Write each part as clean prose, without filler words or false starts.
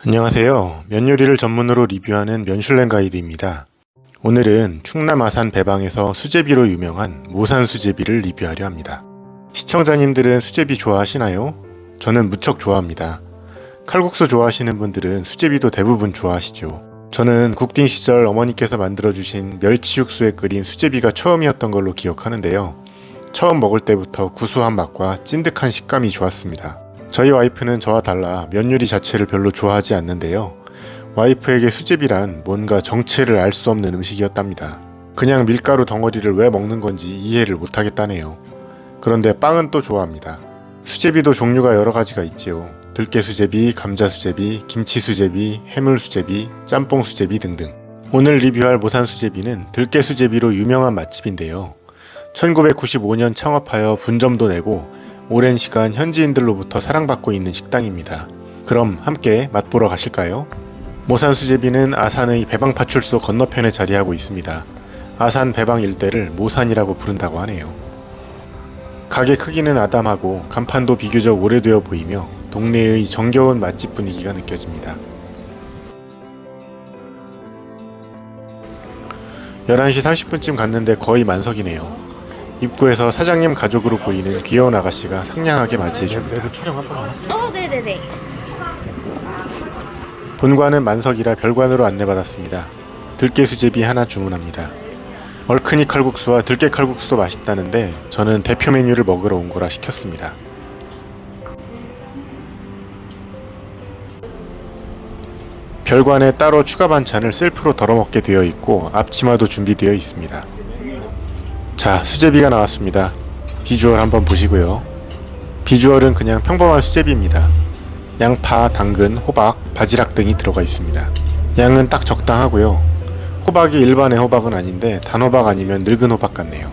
안녕하세요. 면 요리를 전문으로 리뷰하는 면슐랭 가이드입니다. 오늘은 충남 아산 배방에서 수제비로 유명한 모산 수제비를 리뷰하려 합니다. 시청자님들은 수제비 좋아하시나요? 저는 무척 좋아합니다. 칼국수 좋아하시는 분들은 수제비도 대부분 좋아하시죠. 저는 국딩 시절 어머니께서 만들어주신 멸치 육수에 끓인 수제비가 처음이었던 걸로 기억하는데요. 처음 먹을 때부터 구수한 맛과 찐득한 식감이 좋았습니다. 저희 와이프는 저와 달라 면 요리 자체를 별로 좋아하지 않는데요. 와이프에게 수제비란 뭔가 정체를 알 수 없는 음식이었답니다. 그냥 밀가루 덩어리를 왜 먹는 건지 이해를 못하겠다네요. 그런데 빵은 또 좋아합니다. 수제비도 종류가 여러 가지가 있지요. 들깨 수제비, 감자 수제비, 김치 수제비, 해물 수제비, 짬뽕 수제비 등등. 오늘 리뷰할 모산 수제비는 들깨 수제비로 유명한 맛집인데요. 1995년 창업하여 분점도 내고 오랜 시간 현지인들로부터 사랑받고 있는 식당입니다. 그럼 함께 맛보러 가실까요? 모산 수제비는 아산의 배방 파출소 건너편에 자리하고 있습니다. 아산 배방 일대를 모산이라고 부른다고 하네요. 가게 크기는 아담하고 간판도 비교적 오래되어 보이며 동네의 정겨운 맛집 분위기가 느껴집니다. 11시 30분쯤 갔는데 거의 만석이네요. 입구에서 사장님 가족으로 보이는 귀여운 아가씨가 상냥하게 맞이해줍니다. 네네네. 본관은 만석이라 별관으로 안내받았습니다. 들깨 수제비 하나 주문합니다. 얼큰이 칼국수와 들깨 칼국수도 맛있다는데 저는 대표 메뉴를 먹으러 온 거라 시켰습니다. 별관에 따로 추가 반찬을 셀프로 덜어먹게 되어 있고 앞치마도 준비되어 있습니다. 자, 수제비가 나왔습니다. 비주얼 한번 보시고요. 비주얼은 그냥 평범한 수제비입니다. 양파, 당근, 호박, 바지락 등이 들어가 있습니다. 양은 딱 적당하고요. 호박이 일반의 호박은 아닌데 단호박 아니면 늙은 호박 같네요.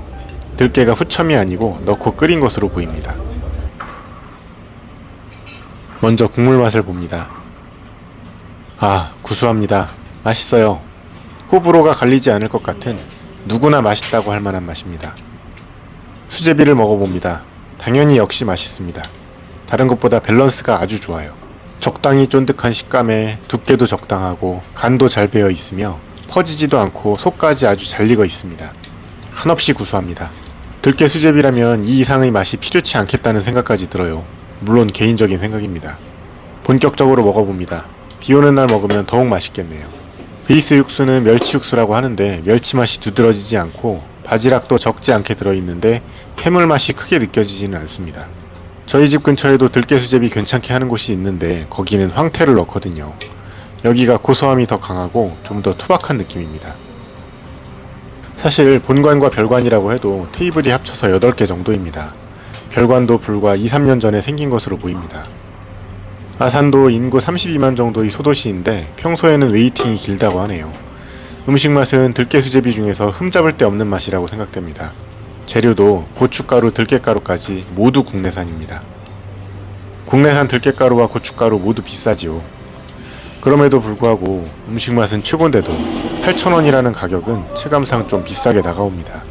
들깨가 후첨이 아니고 넣고 끓인 것으로 보입니다. 먼저 국물 맛을 봅니다. 아, 구수합니다. 맛있어요. 호불호가 갈리지 않을 것 같은 누구나 맛있다고 할 만한 맛입니다. 수제비를 먹어봅니다. 당연히 역시 맛있습니다. 다른 것보다 밸런스가 아주 좋아요. 적당히 쫀득한 식감에 두께도 적당하고 간도 잘 배어 있으며 퍼지지도 않고 속까지 아주 잘 익어 있습니다. 한없이 구수합니다. 들깨 수제비라면 이 이상의 맛이 필요치 않겠다는 생각까지 들어요. 물론 개인적인 생각입니다. 본격적으로 먹어봅니다. 비 오는 날 먹으면 더욱 맛있겠네요. 베이스 육수는 멸치 육수라고 하는데 멸치 맛이 두드러지지 않고 바지락도 적지 않게 들어있는데 해물 맛이 크게 느껴지지는 않습니다. 저희 집 근처에도 들깨 수제비 괜찮게 하는 곳이 있는데 거기는 황태를 넣거든요. 여기가 고소함이 더 강하고 좀 더 투박한 느낌입니다. 사실 본관과 별관이라고 해도 테이블이 합쳐서 8개 정도입니다. 별관도 불과 2-3년 전에 생긴 것으로 보입니다. 아산도 인구 32만 정도의 소도시인데 평소에는 웨이팅이 길다고 하네요. 음식 맛은 들깨 수제비 중에서 흠잡을 데 없는 맛이라고 생각됩니다. 재료도 고춧가루, 들깨가루까지 모두 국내산입니다. 국내산 들깨가루와 고춧가루 모두 비싸지요. 그럼에도 불구하고 음식 맛은 최고인데도 8,000원이라는 가격은 체감상 좀 비싸게 다가옵니다.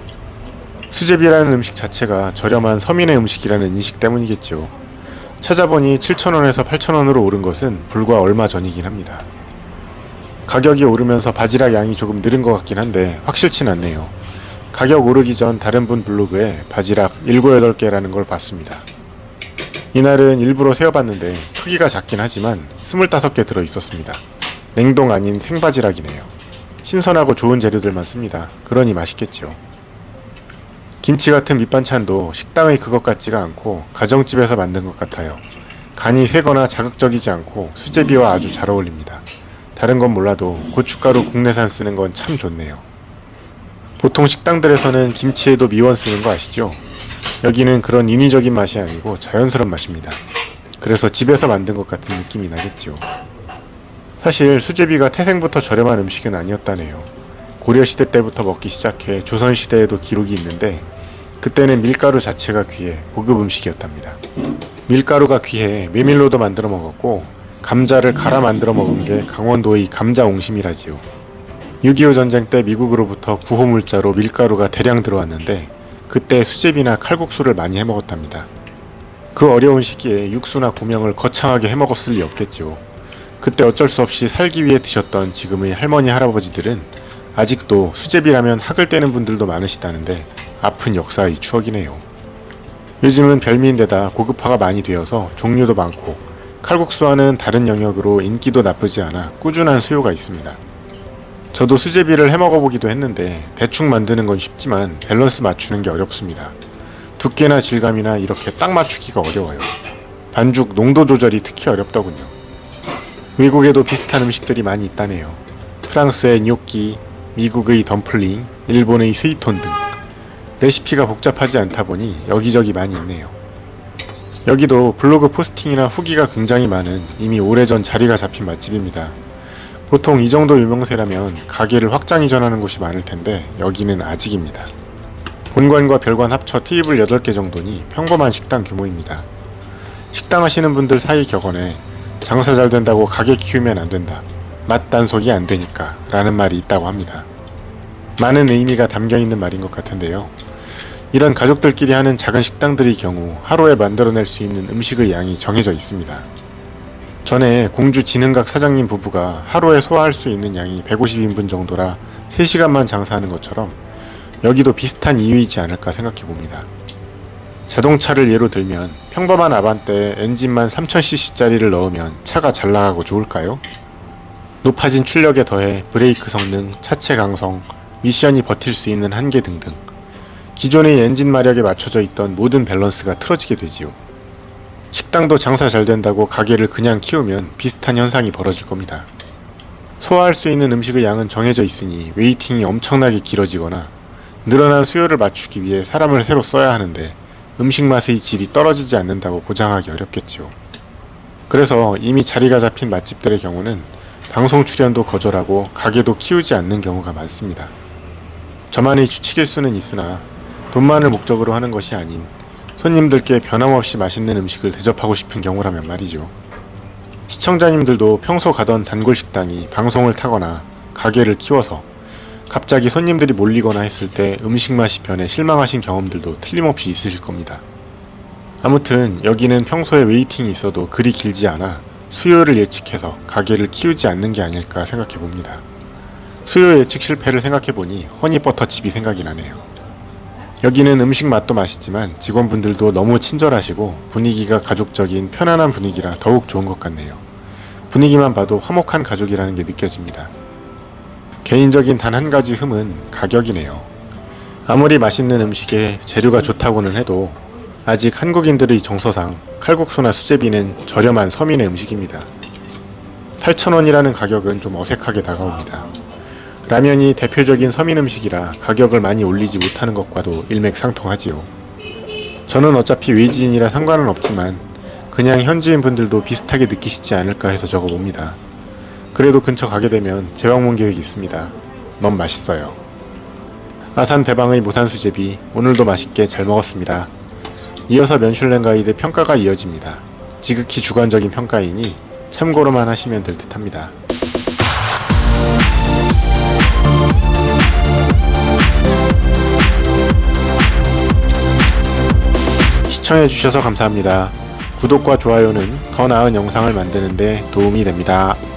수제비라는 음식 자체가 저렴한 서민의 음식이라는 인식 때문이겠죠. 찾아보니 7,000원에서 8,000원으로 오른 것은 불과 얼마 전이긴 합니다. 가격이 오르면서 바지락 양이 조금 늘은 것 같긴 한데 확실치는 않네요. 가격 오르기 전 다른 분 블로그에 바지락 7, 8개라는 걸 봤습니다. 이날은 일부러 세어봤는데 크기가 작긴 하지만 25개 들어있었습니다. 냉동 아닌 생바지락이네요. 신선하고 좋은 재료들만 씁니다. 그러니 맛있겠죠. 김치 같은 밑반찬도 식당의 그것 같지가 않고 가정집에서 만든 것 같아요. 간이 세거나 자극적이지 않고 수제비와 아주 잘 어울립니다. 다른 건 몰라도 고춧가루 국내산 쓰는 건 참 좋네요. 보통 식당들에서는 김치에도 미원 쓰는 거 아시죠? 여기는 그런 인위적인 맛이 아니고 자연스러운 맛입니다. 그래서 집에서 만든 것 같은 느낌이 나겠죠. 사실 수제비가 태생부터 저렴한 음식은 아니었다네요. 고려시대 때부터 먹기 시작해 조선시대에도 기록이 있는데 그때는 밀가루 자체가 귀해 고급 음식이었답니다. 밀가루가 귀해 메밀로도 만들어 먹었고 감자를 갈아 만들어 먹은 게 강원도의 감자옹심이라지요. 6.25 전쟁 때 미국으로부터 구호물자로 밀가루가 대량 들어왔는데 그때 수제비나 칼국수를 많이 해먹었답니다. 그 어려운 시기에 육수나 고명을 거창하게 해먹었을 리 없겠죠. 그때 어쩔 수 없이 살기 위해 드셨던 지금의 할머니 할아버지들은 아직도 수제비라면 학을 떼는 분들도 많으시다는데 아픈 역사의 추억이네요. 요즘은 별미인데다 고급화가 많이 되어서 종류도 많고 칼국수와는 다른 영역으로 인기도 나쁘지 않아 꾸준한 수요가 있습니다. 저도 수제비를 해먹어보기도 했는데 대충 만드는 건 쉽지만 밸런스 맞추는 게 어렵습니다. 두께나 질감이나 이렇게 딱 맞추기가 어려워요. 반죽 농도 조절이 특히 어렵더군요. 외국에도 비슷한 음식들이 많이 있다네요. 프랑스의 뇨끼, 미국의 덤플링, 일본의 스이톤 등 레시피가 복잡하지 않다 보니 여기저기 많이 있네요. 여기도 블로그 포스팅이나 후기가 굉장히 많은 이미 오래전 자리가 잡힌 맛집입니다. 보통 이 정도 유명세라면 가게를 확장 이전하는 곳이 많을 텐데 여기는 아직입니다. 본관과 별관 합쳐 테이블 8개 정도니 평범한 식당 규모입니다. 식당 하시는 분들 사이 격언에 장사 잘 된다고 가게 키우면 안 된다. 맛 단속이 안 되니까 라는 말이 있다고 합니다. 많은 의미가 담겨 있는 말인 것 같은데요. 이런 가족들끼리 하는 작은 식당들의 경우 하루에 만들어낼 수 있는 음식의 양이 정해져 있습니다. 전에 공주 진흥각 사장님 부부가 하루에 소화할 수 있는 양이 150인분 정도라 3시간만 장사하는 것처럼 여기도 비슷한 이유이지 않을까 생각해 봅니다. 자동차를 예로 들면 평범한 아반떼에 엔진만 3000cc짜리를 넣으면 차가 잘 나가고 좋을까요? 높아진 출력에 더해 브레이크 성능, 차체 강성, 미션이 버틸 수 있는 한계 등등 기존의 엔진 마력에 맞춰져 있던 모든 밸런스가 틀어지게 되지요. 식당도 장사 잘 된다고 가게를 그냥 키우면 비슷한 현상이 벌어질 겁니다. 소화할 수 있는 음식의 양은 정해져 있으니 웨이팅이 엄청나게 길어지거나 늘어난 수요를 맞추기 위해 사람을 새로 써야 하는데 음식 맛의 질이 떨어지지 않는다고 보장하기 어렵겠지요. 그래서 이미 자리가 잡힌 맛집들의 경우는 방송 출연도 거절하고 가게도 키우지 않는 경우가 많습니다. 저만의 추측일 수는 있으나 돈만을 목적으로 하는 것이 아닌 손님들께 변함없이 맛있는 음식을 대접하고 싶은 경우라면 말이죠. 시청자님들도 평소 가던 단골 식당이 방송을 타거나 가게를 키워서 갑자기 손님들이 몰리거나 했을 때 음식 맛이 변해 실망하신 경험들도 틀림없이 있으실 겁니다. 아무튼 여기는 평소에 웨이팅이 있어도 그리 길지 않아 수요를 예측해서 가게를 키우지 않는 게 아닐까 생각해 봅니다. 수요 예측 실패를 생각해 보니 허니버터칩이 생각이 나네요. 여기는 음식 맛도 맛있지만 직원분들도 너무 친절하시고 분위기가 가족적인 편안한 분위기라 더욱 좋은 것 같네요. 분위기만 봐도 화목한 가족이라는 게 느껴집니다. 개인적인 단 한 가지 흠은 가격이네요. 아무리 맛있는 음식에 재료가 좋다고는 해도 아직 한국인들의 정서상 칼국수나 수제비는 저렴한 서민의 음식입니다. 8,000원이라는 가격은 좀 어색하게 다가옵니다. 라면이 대표적인 서민 음식이라 가격을 많이 올리지 못하는 것과도 일맥상통하지요. 저는 어차피 외지인이라 상관은 없지만 그냥 현지인 분들도 비슷하게 느끼시지 않을까 해서 적어봅니다. 그래도 근처 가게 되면 재방문 계획이 있습니다. 너무 맛있어요. 아산 대방의 모산수제비 오늘도 맛있게 잘 먹었습니다. 이어서 면슐랭 가이드 평가가 이어집니다. 지극히 주관적인 평가이니 참고로만 하시면 될 듯합니다. 시청해주셔서 감사합니다. 구독과 좋아요는 더 나은 영상을 만드는 데 도움이 됩니다.